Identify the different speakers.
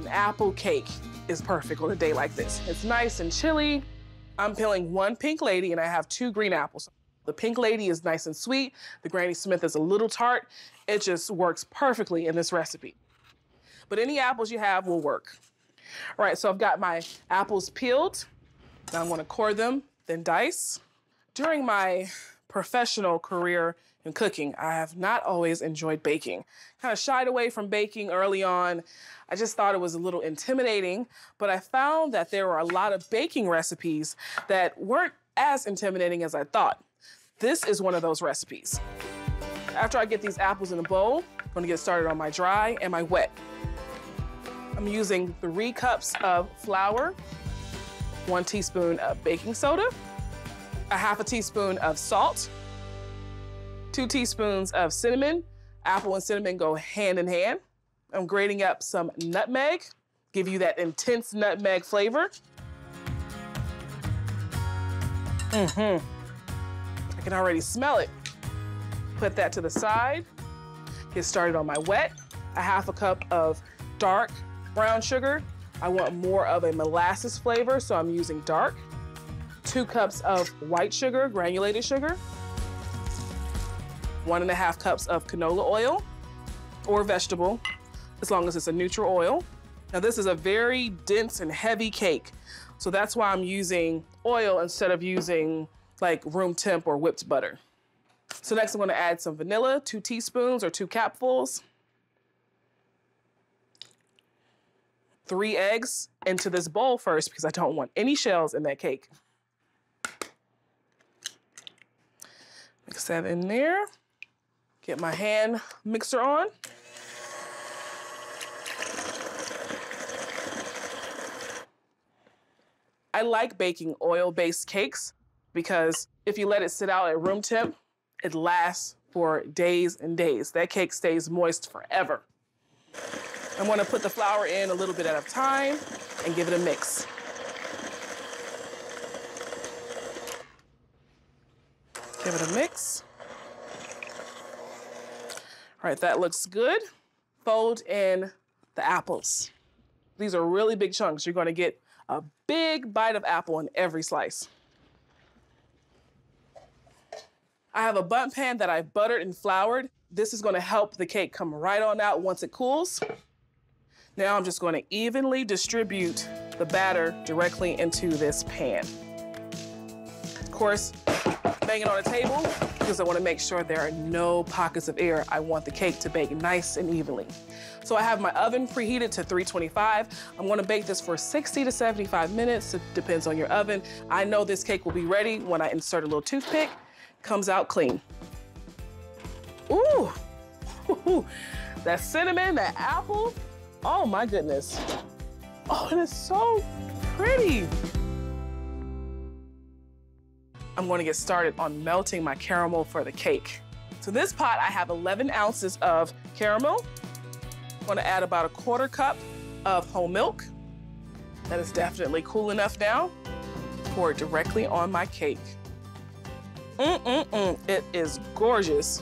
Speaker 1: An apple cake is perfect on a day like this. It's nice and chilly. I'm peeling 1 pink lady and I have 2 green apples. The pink lady is nice and sweet. The Granny Smith is a little tart. It just works perfectly in this recipe. But any apples you have will work. All right, so I've got my apples peeled. Now I'm gonna core them, then dice. During my professional career in cooking, I have not always enjoyed baking. Kind of shied away from baking early on. I just thought it was a little intimidating, but I found that there were a lot of baking recipes that weren't as intimidating as I thought. This is one of those recipes. After I get these apples in a bowl, I'm gonna get started on my dry and my wet. I'm using 3 cups of flour, 1 teaspoon of baking soda, a 1/2 teaspoon of salt, 2 teaspoons of cinnamon. Apple and cinnamon go hand in hand. I'm grating up some nutmeg, give you that intense nutmeg flavor. I can already smell it. Put that to the side. Get started on my wet. A 1/2 cup of dark brown sugar. I want more of a molasses flavor, so I'm using dark. 2 cups of white sugar, granulated sugar. 1.5 cups of canola oil or vegetable, as long as it's a neutral oil. Now this is a very dense and heavy cake, so that's why I'm using oil instead of using like room temp or whipped butter. So next I'm gonna add some vanilla, 2 teaspoons or 2 capfuls. 3 eggs into this bowl first because I don't want any shells in that cake. Mix that in there. Get my hand mixer on. I like baking oil-based cakes because if you let it sit out at room temp, it lasts for days and days. That cake stays moist forever. I'm gonna put the flour in a little bit at a time and give it a mix. Give it a mix. All right, that looks good. Fold in the apples. These are really big chunks. You're gonna get a big bite of apple in every slice. I have a bundt pan that I've buttered and floured. This is gonna help the cake come right on out once it cools. Now I'm just gonna evenly distribute the batter directly into this pan. Of course, bang it on a table because I wanna make sure there are no pockets of air. I want the cake to bake nice and evenly. So I have my oven preheated to 325. I'm gonna bake this for 60 to 75 minutes. It depends on your oven. I know this cake will be ready when I insert a little toothpick. Comes out clean. Ooh, that cinnamon, that apple. Oh my goodness. Oh, it is so pretty. I'm gonna get started on melting my caramel for the cake. So this pot, I have 11 ounces of caramel. I'm gonna add about 1/4 cup of whole milk. That is definitely cool enough now. Pour it directly on my cake. It is gorgeous.